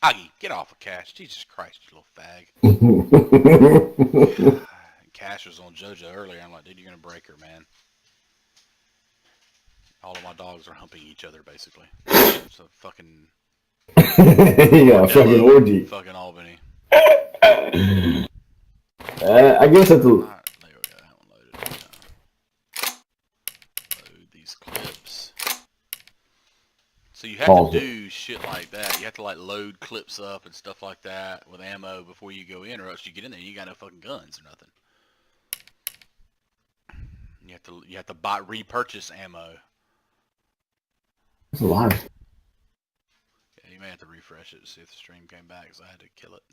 Augie, get off of Cash. Jesus Christ, you little fag. Cash was on JoJo earlier. I'm like, dude, you're gonna break her, man. All of my dogs are humping each other, basically. It's a fucking Yeah, fucking bordello in orgy. fucking Albany. I guess that's a Alright, there we go. That one loaded. Load these clips. So you have to pause it. do shit like that. You have to like load clips up and stuff like that with ammo before you go in, or else you get in there, you got no fucking guns or nothing. You have to buy repurchase ammo. That's a lot. Yeah, you may have to refresh it to see if the stream came back, because I had to kill it.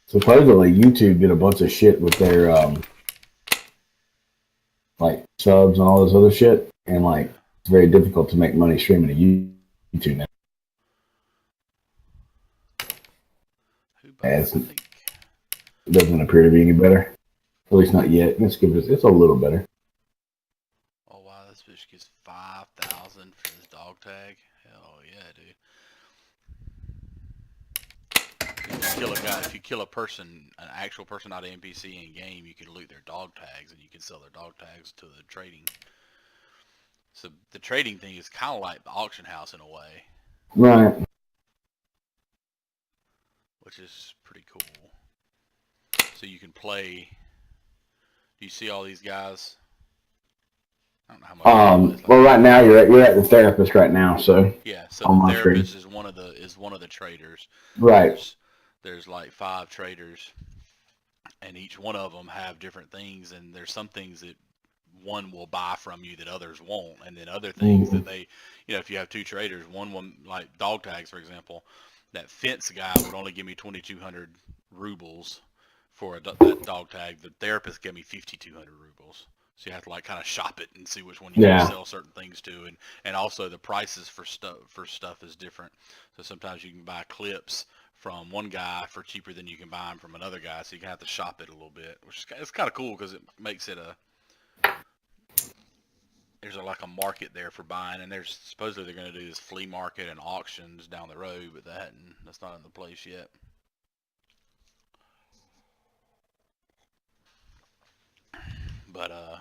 Supposedly, YouTube did a bunch of shit with their like subs and all this other shit, and like it's very difficult to make money streaming to YouTube now. Who bought As the it link? doesn't appear to be any better, at least not yet. Let's give it. It's a little better. Oh wow, this bitch gets 5,000 for this dog tag. Hell yeah, dude. If you kill a person, an actual person, not an NPC in game, you can loot their dog tags and you can sell their dog tags to the trading. So the trading thing is kind of like the auction house in a way, Right. which is pretty cool. So you can play. Do you see all these guys? I don't know how much. Well, right now you're at the therapist right now, so Yeah. So on the my screen. therapist is one of the traders. Right. There's like 5 traders, and each one of them have different things, and there's some things that one will buy from you that others won't, and then other things that they, if you have 2 traders, one like dog tags, for example, that fence guy would only give me 2,200 rubles for that dog tag. The therapist gave me 5,200 rubles. So you have to like kind of shop it and see which one you want to Yeah. sell certain things to, and also the prices for stuff is different. So sometimes you can buy clips from one guy for cheaper than you can buy them from another guy, so you can have to shop it a little bit, which is it's kind of cool because it makes it like a market there for buying, and there's supposedly they're going to do this flea market and auctions down the road, but that's not in the place yet. But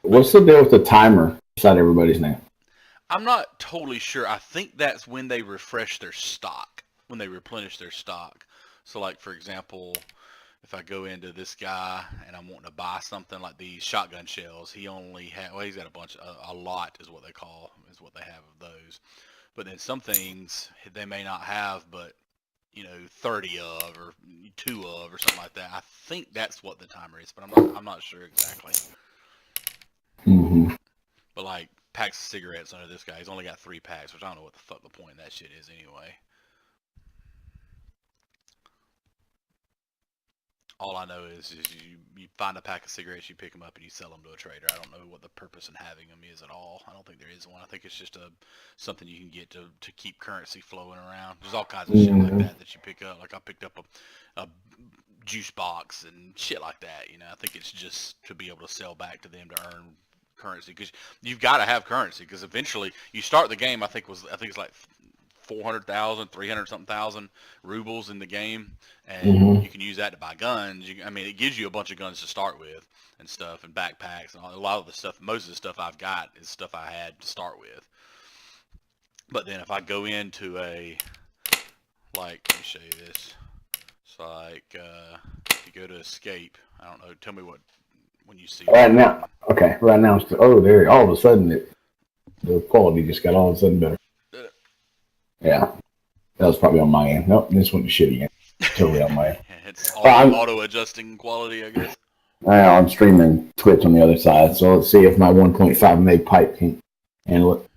What's the deal with the timer beside everybody's name? I'm not totally sure. I think that's when they refresh their stock, when they replenish their stock. So like for example, if I go into this guy and I'm wanting to buy something like these shotgun shells, he only he's got a lot is what they have of those. But then some things they may not have, but 30 of or 2 of or something like that. I think that's what the timer is, but I'm not sure exactly. Mm-hmm. But like packs of cigarettes under this guy, he's only got 3 packs, which I don't know what the fuck the point of that shit is anyway. All I know is you find a pack of cigarettes, you pick them up, and you sell them to a trader. I don't know what the purpose in having them is at all. I don't think there is one. I think it's just something you can get to keep currency flowing around. There's all kinds of shit like that you pick up. Like I picked up a juice box and shit like that. I think it's just to be able to sell back to them to earn currency, because you've got to have currency, because eventually you start the game. I think it's like 400,000, 300 something thousand rubles in the game, and you can use that to buy guns. It gives you a bunch of guns to start with and stuff, and backpacks, and a lot of the stuff. Most of the stuff I've got is stuff I had to start with. But then if I go into let me show you this. So like, if you go to escape, I don't know. Tell me when you see right now. Okay, right now. There. All of a sudden, the quality just got all of a sudden better. Yeah, that was probably on my end. Nope, this went to shit again. Totally on my end. It's auto adjusting quality, I guess. I'm streaming Twitch on the other side, so let's see if my 1.5 meg pipe can handle it.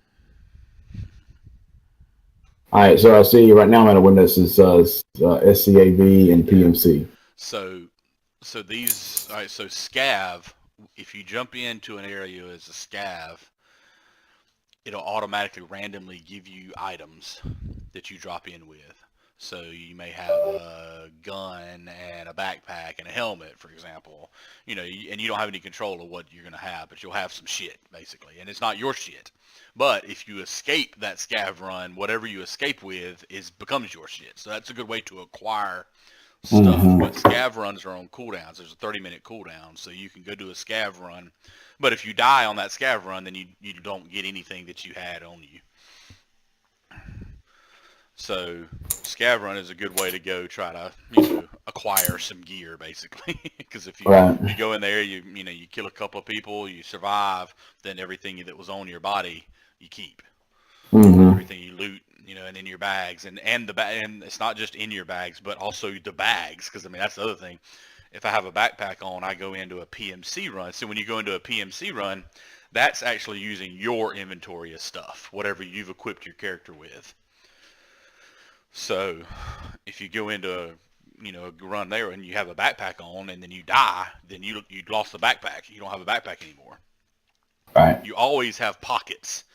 All right, so I see right now I'm at a window that says SCAV and PMC. So these, all right, so scav, if you jump into an area as a scav, it'll automatically randomly give you items that you drop in with. So you may have a gun and and a backpack and a helmet, for example, you know, and you don't have any control of what you're going to have, but you'll have some shit, basically. And it's not your shit. But if you escape that scav run, whatever you escape with becomes your shit. So that's a good way to acquire stuff. But scav runs are on cooldowns. There's a 30-minute cooldown, so you can go do a scav run. But if you die on that scav run, then you don't get anything that you had on you. So scav run is a good way to go try to, you know, acquire some gear, basically. Because if you go in there, you kill a couple of people, you survive, then everything that was on your body you keep. Everything you loot, you know, and in your bags, and it's not just in your bags, but also the bags. Because I mean, that's the other thing. If I have a backpack on, I go into a PMC run. So when you go into a PMC run, that's actually using your inventory of stuff, whatever you've equipped your character with. So if you go into a run there and you have a backpack on and then you die, then you lost the backpack. You don't have a backpack anymore. Right. You always have pockets,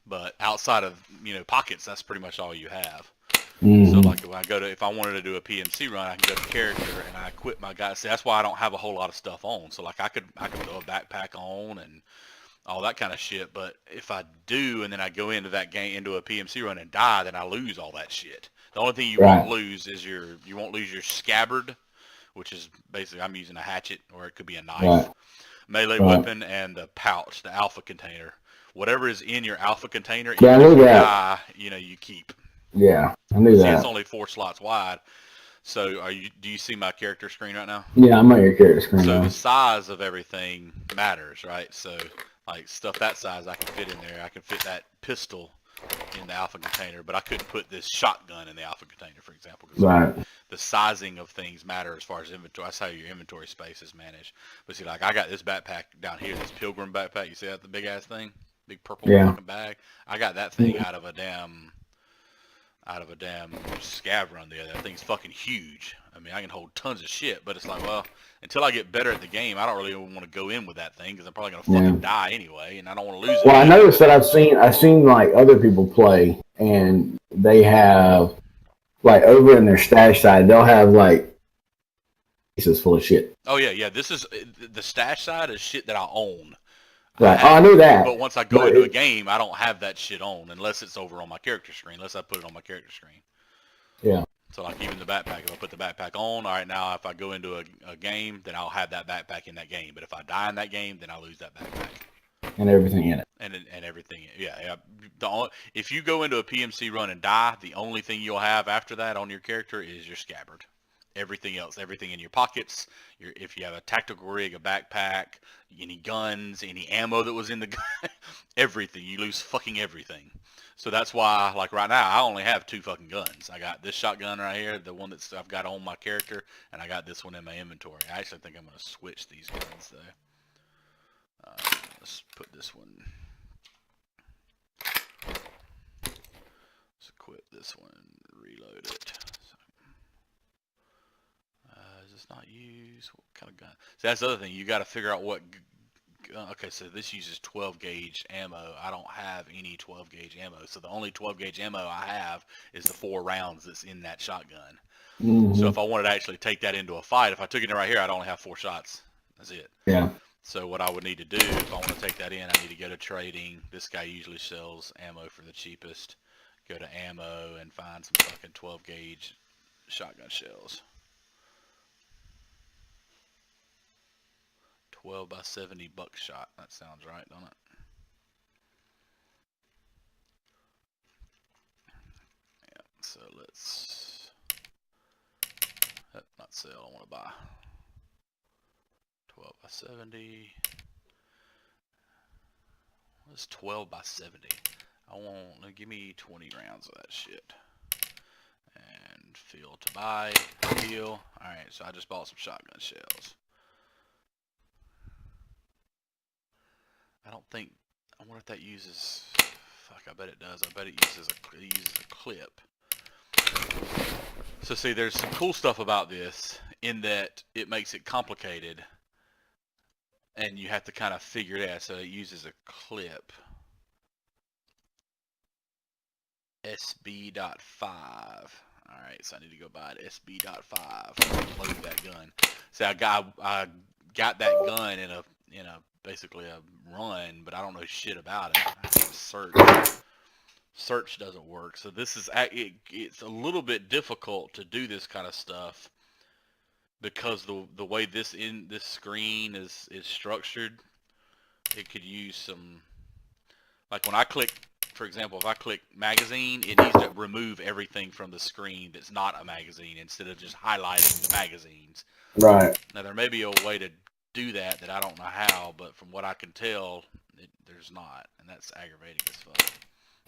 but outside of pockets, that's pretty much all you have. So like if I wanted to do a PMC run, I can go to character and I equip my guys. See, that's why I don't have a whole lot of stuff on. So like I could throw a backpack on and all that kind of shit. But if I do and then I go into that game into a PMC run and die, then I lose all that shit. The only thing you won't lose is you won't lose your scabbard, which is basically I'm using a hatchet or it could be a knife, melee weapon, and the pouch, the alpha container. Whatever is in your alpha container, if you die, you keep. Yeah, I knew that. It's only 4 slots wide. So do you see my character screen right now? Yeah, I'm on your character screen So now. the size of everything matters, right? So like stuff that size I can fit in there. I can fit that pistol in the alpha container, but I couldn't put this shotgun in the alpha container, for example. Because the sizing of things matter as far as inventory. That's how your inventory space is managed. But see, like I got this backpack down here, this pilgrim backpack. You see that, the big ass thing? Big purple fucking bag. I got that thing out of a damn scav run there. That thing's fucking huge. I mean, I can hold tons of shit, but it's like, well, until I get better at the game, I don't really want to go in with that thing because I'm probably gonna fucking die anyway, and I don't want to lose it. Well, I noticed that I've seen like other people play, and they have like over in their stash side, they'll have like pieces full of shit. Oh yeah. This is the stash side is shit that I own. Right. I knew that. But once I go into a game, I don't have that shit on unless it's over on my character screen. Unless I put it on my character screen. Yeah. So like even the backpack, if I put the backpack on, all right, now if I go into a game, then I'll have that backpack in that game. But if I die in that game, then I lose that backpack. And everything in it. And everything, yeah. If you go into a PMC run and die, the only thing you'll have after that on your character is your scabbard. Everything else, everything in your pockets, if you have a tactical rig, a backpack, any guns, any ammo that was in the gun, everything, you lose fucking everything. So that's why, like right now, I only have 2 fucking guns. I got this shotgun right here, the one that I've got on my character, and I got this one in my inventory. I actually think I'm going to switch these guns, though. Let's put this one. Let's equip this one, reload it. Is this not used? What kind of gun? See, that's the other thing. You got to figure out what. Okay, so this uses 12 gauge ammo. I don't have any 12 gauge ammo. So the only 12 gauge ammo I have is the 4 rounds that's in that shotgun. So if I wanted to actually take that into a fight, if I took it in right here, I'd only have 4 shots. That's it. Yeah. So what I would need to do, if I want to take that in, I need to go to trading. This guy usually sells ammo for the cheapest. Go to ammo and find some fucking 12 gauge shotgun shells. 12 by 70 buckshot. That sounds right, don't it? Yeah, so let's... not sell, I want to buy. 12 by 70. What's 12 by 70? I want... give me 20 rounds of that shit. And fill to buy. Deal. Alright, so I just bought some shotgun shells. I don't think, I wonder if that uses, fuck, I bet it does. I bet it uses a clip. So see, there's some cool stuff about this in that it makes it complicated and you have to kind of figure it out. So it uses a clip. SB.5. Alright, so I need to go buy an SB.5. Load that gun See, I got that gun in a basically a run, but I don't know shit about it. I have to search. Search doesn't work, so this is it's a little bit difficult to do this kind of stuff because the way this screen is structured, it could use some, like when I click, for example, if I click magazine, it needs to remove everything from the screen that's not a magazine instead of just highlighting the magazines. Right. Now there may be a way to do that I don't know how, but from what I can tell, there's not, and that's aggravating as fuck.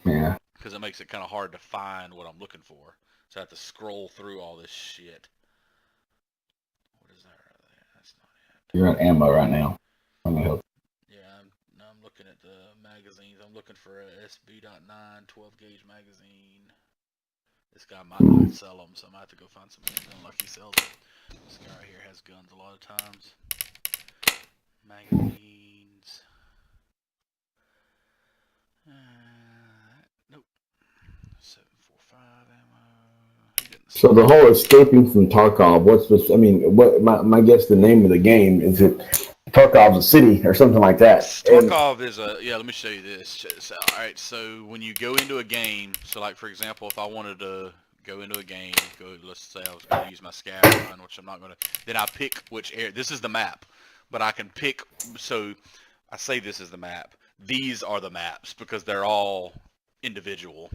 Yeah. Because it makes it kind of hard to find what I'm looking for. So I have to scroll through all this shit. What is that right there? That's not it. You're on ammo right now. I'm gonna help. Yeah, I'm looking at the magazines. I'm looking for a SB.9 12 gauge magazine. This guy might not sell them, so I might have to go find some gun like he sells them. This guy right here has guns a lot of times. Magazines. Nope. 7.45 ammo. So the whole escaping from Tarkov, what's this? I mean, what my guess the name of the game is it Tarkov's a city or something like that. Tarkov is let me show you this. So, all right, so when you go into a game, so like for example, if I wanted to go into a game, let's say I was going to use my scav run, which I'm not going to, then I pick which area. This is the map, but I can pick, so I say this is the map. These are the maps because they're all individual,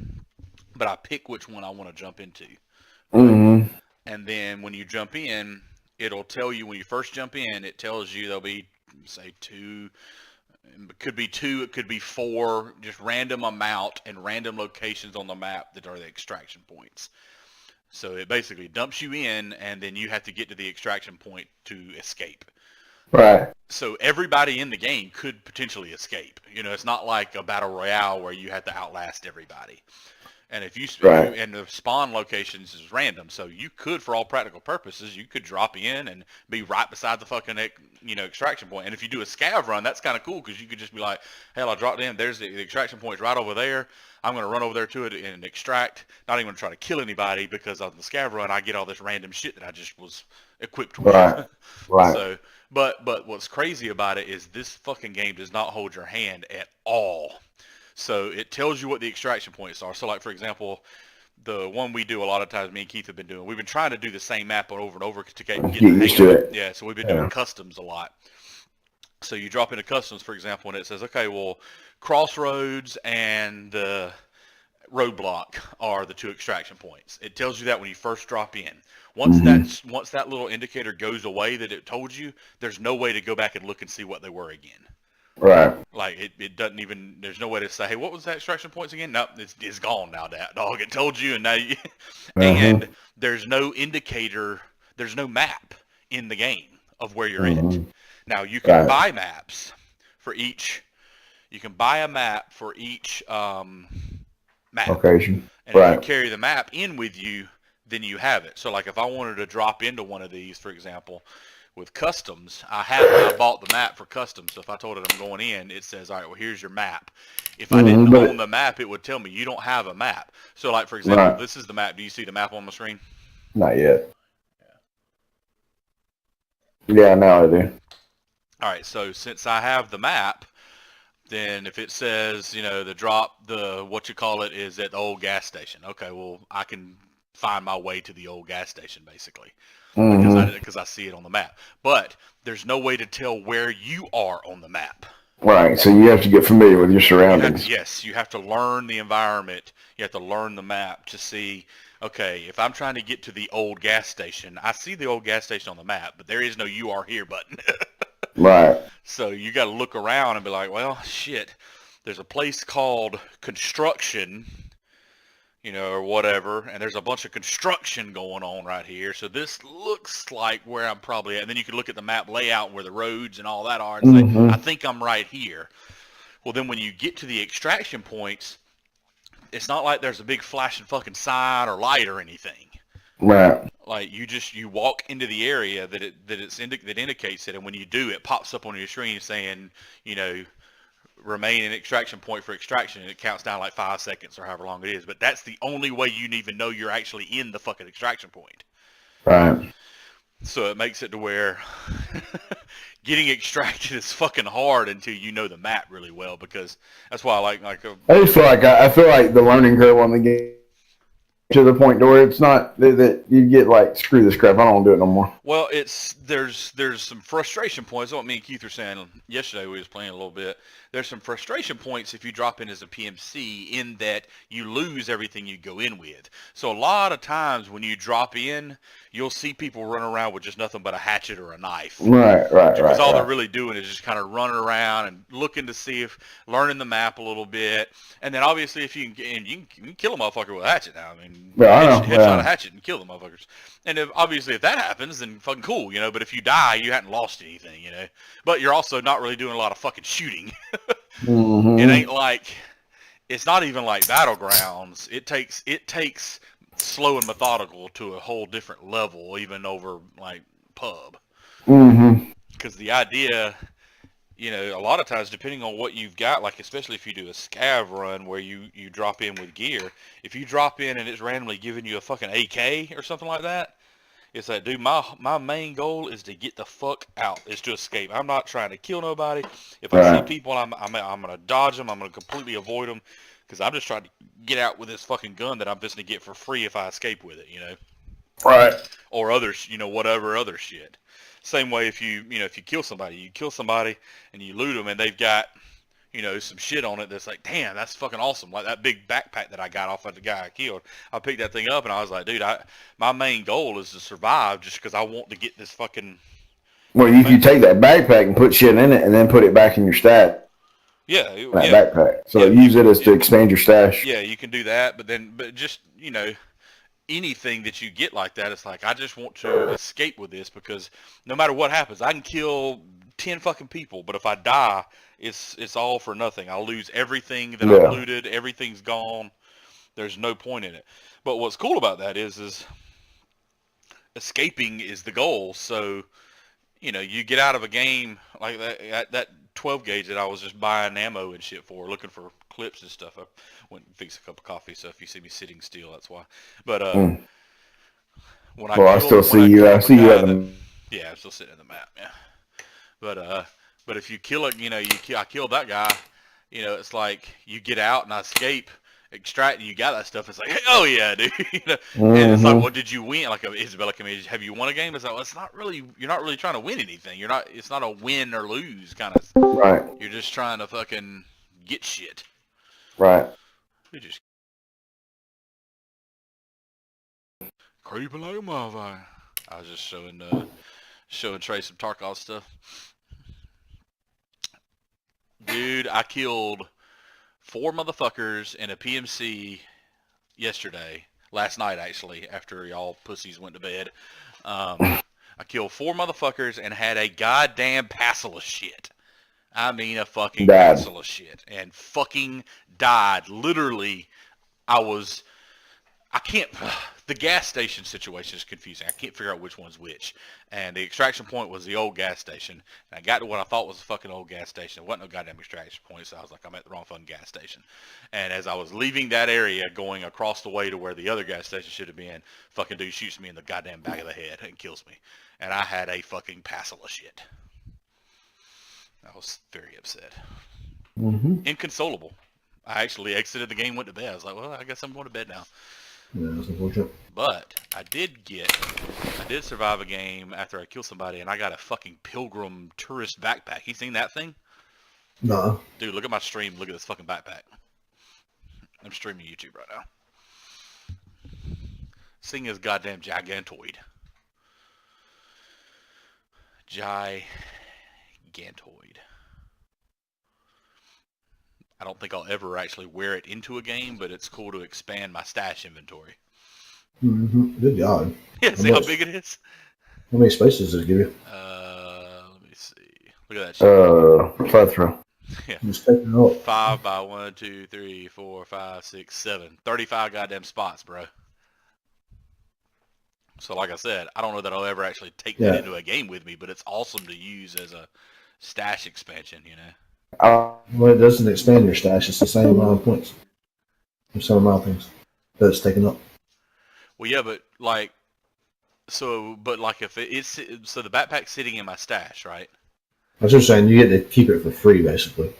but I pick which one I want to jump into. Mm-hmm. And then when you jump in, it'll tell you when you first jump in, it tells you there'll be, say, 2, it could be 2, it could be 4, just random amount and random locations on the map that are the extraction points. So it basically dumps you in, and then you have to get to the extraction point to escape. Right. So everybody in the game could potentially escape. You know, it's not like a battle royale where you have to outlast everybody. And if you and the spawn locations is random, so you could, for all practical purposes, you could drop in and be right beside the fucking extraction point. And if you do a scav run, that's kind of cool because you could just be like, hell, I dropped in. There's the extraction point's right over there. I'm going to run over there to it and extract. Not even going to try to kill anybody because on the scav run, I get all this random shit that I just was equipped with. Right. So, but what's crazy about it is this fucking game does not hold your hand at all. So it tells you what the extraction points are. So like, for example, the one we do a lot of times, me and Keith have been doing, we've been trying to do the same map over and over to get used to it. Yeah, so we've been doing customs a lot. So you drop into customs, for example, and it says, okay, well, crossroads and the roadblock are the 2 extraction points. It tells you that when you first drop in. Once that little indicator goes away that it told you, there's no way to go back and look and see what they were again. Right. Like it doesn't even. There's no way to say, hey, what was that extraction points again? No, it's gone now. That dog. It told you, and now you. And there's no indicator. There's no map in the game of where you're at. Now you can buy maps for each. You can buy a map for each map. Location. And if you carry the map in with you, then you have it. So like if I wanted to drop into one of these, for example. With customs, I bought the map for customs. So if I told it I'm going in, it says, all right, well, here's your map. If I didn't own the map, it would tell me you don't have a map. So like, for example, this is the map. Do you see the map on my screen? Not yet. Yeah, now I do. All right, so since I have the map, then if it says, what you call it is at the old gas station. Okay, well, I can find my way to the old gas station, basically. Because I see it on the map. But there's no way to tell where you are on the map. Right, so you have to get familiar with your surroundings. You have to learn the environment. You have to learn the map to see, okay, if I'm trying to get to the old gas station, I see the old gas station on the map, but there is no you are here button. Right. So you got to look around and be like, well, shit, there's a place called construction, or whatever, and there's a bunch of construction going on right here. So this looks like where I'm probably at. And then you can look at the map layout where the roads and all that are and say, I think I'm right here. Well, then when you get to the extraction points, it's not like there's a big flashing fucking sign or light or anything. Right. Like you walk into the area that indicates it, and when you do, it pops up on your screen saying, remain in extraction point for extraction, and it counts down like 5 seconds or however long it is. But that's the only way you even know you're actually in the fucking extraction point. Right. So it makes it to where getting extracted is fucking hard until you know the map really well, because that's why I like I just feel like I feel like the learning curve on the game to the point where it's not that you get like, screw this crap, I don't want to do it no more. well, there's some frustration points. What me and Keith were saying yesterday, we was playing a little bit. There's some frustration points if you drop in as a PMC, in that you lose everything you go in with. So a lot of times when you drop in, you'll see people run around with just nothing but a hatchet or a knife. Right. Because all they're really doing is just kind of running around and looking to see if, learning the map a little bit. And then obviously if you can kill a motherfucker with a hatchet now. I mean, headshot a hatchet and kill the motherfuckers. And obviously if that happens, then fucking cool, you know. But if you die, you hadn't lost anything, you know. But you're also not really doing a lot of fucking shooting. Mm-hmm. It ain't like, it's not even like Battlegrounds. It takes slow and methodical to a whole different level, even over like pub. Mm-hmm. Because the idea, you know, a lot of times, depending on what you've got, like especially if you do a scav run where you drop in with gear, if you drop in and it's randomly giving you a fucking AK or something like that, it's like, dude, my main goal is to get the fuck out, is to escape. I'm not trying to kill nobody. If I see people, I'm gonna dodge them. I'm gonna completely avoid them, because I'm just trying to get out with this fucking gun that I'm just gonna get for free if I escape with it, you know. Right. Or other, you know, whatever other shit. Same way if you kill somebody and you loot them and they've got, you know, some shit on it that's like, damn, that's fucking awesome. Like that big backpack that I got off of the guy I killed. I picked that thing up and I was like, dude, my main goal is to survive, just because I want to get this fucking. Well, you take that backpack and put shit in it and then put it back in your stat. Yeah. That backpack. So use it as to expand your stash. Yeah, you can do that, but just, you know, anything that you get like that, it's like, I just want to escape with this, because no matter what happens, I can kill 10 fucking people, but if I die, it's all for nothing. I'll lose everything that I've looted. Everything's gone. There's no point in it. But what's cool about that is escaping is the goal. So, you know, you get out of a game like that 12 gauge that I was just buying ammo and shit for, looking for clips and stuff. I went and fixed a cup of coffee, so if you see me sitting still, that's why. But when I still see you. I see you at the. Yeah, I'm still sitting in the map. Yeah. But if you kill it, you know, I killed that guy. You know, it's like you get out and I escape, extract, and you got that stuff. It's like, hey, oh yeah, dude. You know? And it's like, well, did you win? Like Isabella came in, have you won a game? It's like, well, it's not really. You're not really trying to win anything. You're not. It's not a win or lose kind of. Right. You're just trying to fucking get shit. Right. You just creeping like a motherfucker. I was just showing Trey some Tarkov stuff. Dude, I killed 4 motherfuckers in a PMC last night actually, after y'all pussies went to bed. I killed 4 motherfuckers and had a goddamn passel of shit. I mean a fucking passel of shit. And fucking died. Literally, the gas station situation is confusing. I can't figure out which one's which. And the extraction point was the old gas station. And I got to what I thought was a fucking old gas station. It wasn't no goddamn extraction point, so I was like, I'm at the wrong fucking gas station. And as I was leaving that area, going across the way to where the other gas station should have been, fucking dude shoots me in the goddamn back of the head and kills me. And I had a fucking passel of shit. I was very upset. Inconsolable. I actually exited the game, went to bed. I was like, well, I guess I'm going to bed now. Yeah, that's unfortunate. But I did survive a game after I killed somebody, and I got a fucking Pilgrim tourist backpack. You seen that thing? No. Dude, look at my stream. Look at this fucking backpack. I'm streaming YouTube right now. This thing is goddamn gigantoid. Gigantoid. I don't think I'll ever actually wear it into a game, but it's cool to expand my stash inventory. Good job. Yeah, see how big it is? How many spaces does it give you? Let me see. Look at that shit. Plethora. Yeah. Just take it up. 5 by 1, 2, 3, 4, 5, 6, 7. 35 goddamn spots, bro. So like I said, I don't know that I'll ever actually take that into a game with me, but it's awesome to use as a stash expansion, you know? Well, it doesn't expand your stash. It's the same amount of points. The same amount of things that it's taken up. Well, yeah, but like So, but like if it's so the backpack's sitting in my stash, right? I was just saying you get to keep it for free, basically.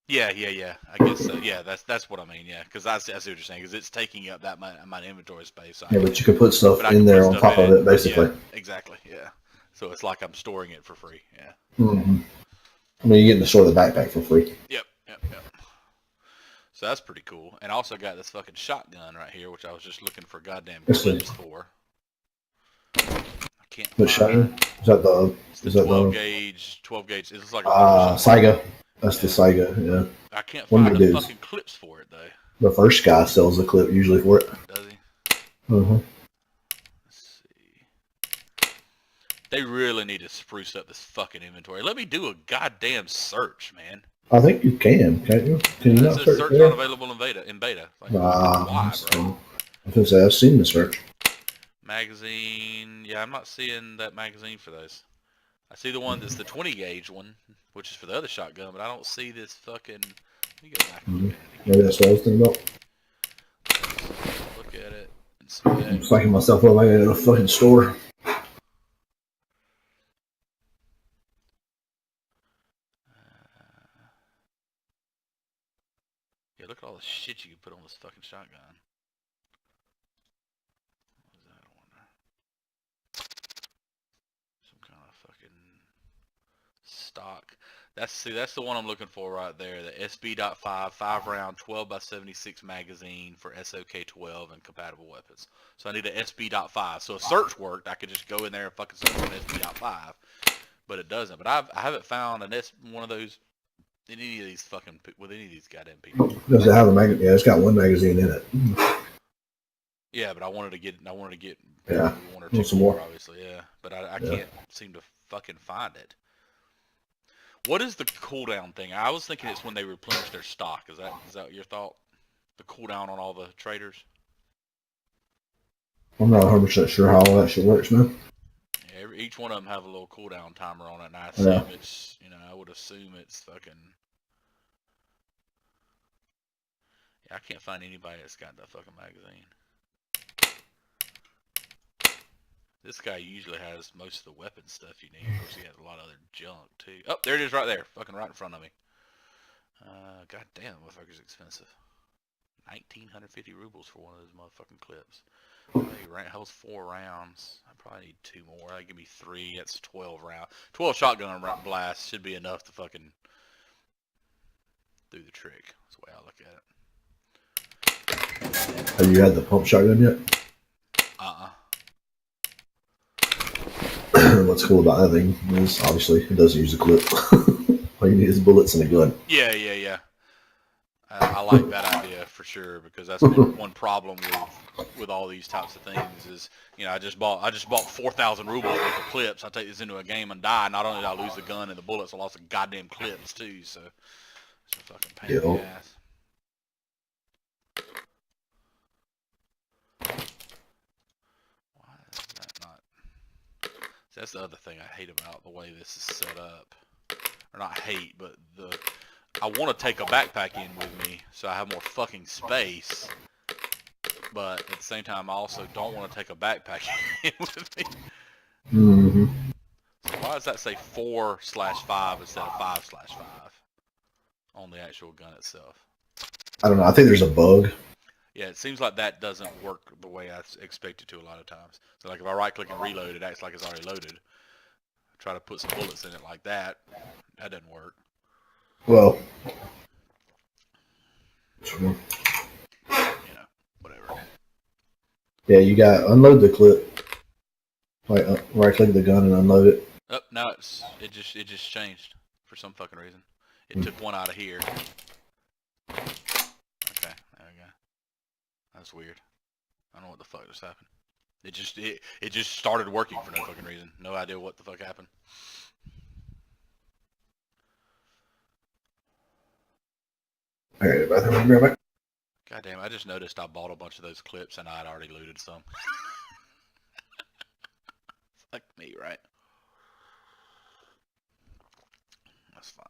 Yeah, yeah, yeah. I guess so. Yeah, that's what I mean. Yeah, because I see what you're saying. Because it's taking up that my inventory space. So Yeah, but you could put stuff but I in can put there on stuff top in of it. it, basically. Yeah, exactly. Yeah. So it's like I'm storing it for free. Yeah. Mm-hmm. I mean, you get to store the backpack for free. Yep. Yep. Yep. So that's pretty cool. And I also got this fucking shotgun right here, which I was just looking for goddamn clips for. I can't What find. shotgun? Is that the? It's the Is that 12 the? gauge. 12 gauge. It's like a rifle shotgun. Saiga. That's the Yeah. Saiga. Yeah. I can't One of find the the dudes. fucking clips for it though. The first guy sells the clip usually for it. Does he? Uh-huh. Let's see. They really need to spruce up this fucking inventory. Let me do a goddamn search, man. I think you can, can't you? Can you It not says search search there? not available in beta. Like, why, bro? I was gonna say I've seen the search. Magazine. Yeah, I'm not seeing that magazine for those. I see the one that's the 20 gauge one, which is for the other shotgun, but I don't see this fucking. Let me go back and look at it again. Maybe that's what I was thinking about. Look at it. I'm psyching myself up like at a fucking store. Yeah, look at all the shit you can put on this fucking shotgun. What is that, I wonder? Some kind of fucking stock. That's the one I'm looking for right there. The SB.5 5-round 12x76 magazine for SOK12 and compatible weapons. So I need an SB.5. So if search worked, I could just go in there and fucking search for an SB.5, but it doesn't. But I haven't found one of those in any of these fucking with any of these goddamn people. Does it have a magazine? Yeah, it's got one magazine in it. Yeah, but I wanted to get Yeah, one or two some more, more. obviously. Yeah, but I can't seem to fucking find it. What is the cooldown thing? I was thinking it's when they replenish their stock. Is that your thought? The cooldown on all the traders? I'm not 100% sure how all that shit works, man. Yeah, each one of them have a little cooldown timer on it, and I assume it's, I would assume it's fucking. Yeah, I can't find anybody that's got that fucking magazine. This guy usually has most of the weapon stuff you need. Of course, he has a lot of other junk too. Oh, there it is, right there, fucking right in front of me. God damn, motherfucker's expensive. 1,950 rubles for one of those motherfucking clips. That holds 4 rounds. I probably need 2 more. That give me 3. That's 12 rounds. 12 shotgun blasts should be enough to fucking do the trick. That's the way I look at it. Have you had the pump shotgun yet? What's cool about that thing is obviously it doesn't use a clip. All you need is bullets and a gun. Yeah. I like that idea for sure, because that's been one problem with all these types of things is, I just bought 4,000 rubles worth of clips. I take this into a game and die. Not only did I lose the gun and the bullets, I lost the goddamn clips too. So it's a fucking pain in the ass. Why is that not? See, that's the other thing I hate about the way this is set up. Or not hate, but I want to take a backpack in with me so I have more fucking space, but at the same time I also don't want to take a backpack in with me. Mm-hmm. So why does that say 4/5 instead of 5/5 on the actual gun itself? I don't know. I think there's a bug. Yeah, it seems like that doesn't work the way I expect it to a lot of times. So like if I right click and reload, it acts like it's already loaded. Try to put some bullets in it like that. That doesn't work. Well, Whatever. Yeah, you got unload the clip. Like right click the gun and unload it. Oh, no, it just changed for some fucking reason. It took one out of here. Okay, there we go. That's weird. I don't know what the fuck just happened. It just started working for no fucking reason. No idea what the fuck happened. Alright, bathroom, grab it. God damn, I just noticed I bought a bunch of those clips and I had already looted some. Fuck me, right? That's fine.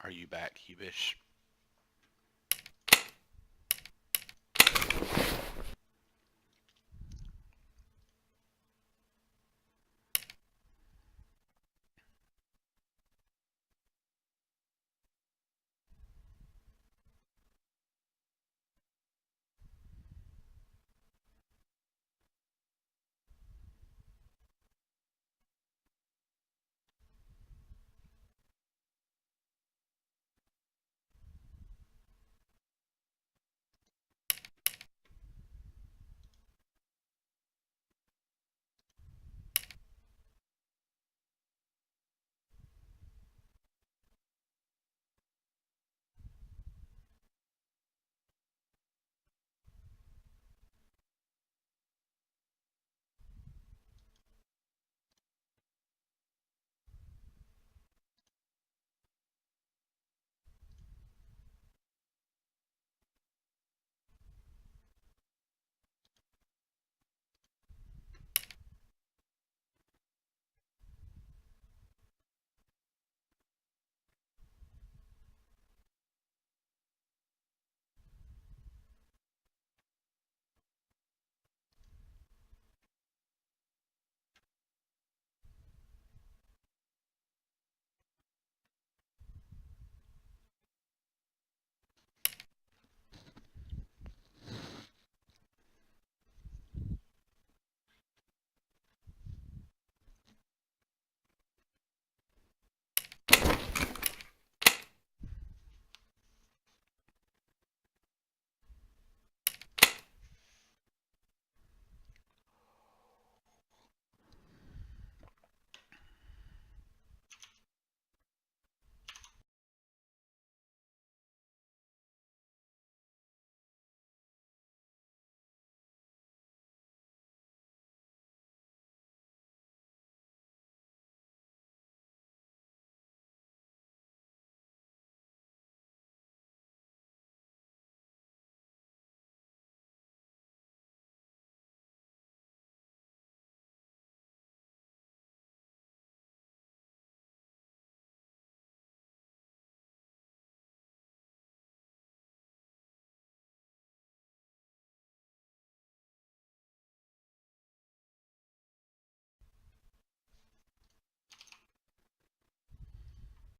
Are you back, you bitch?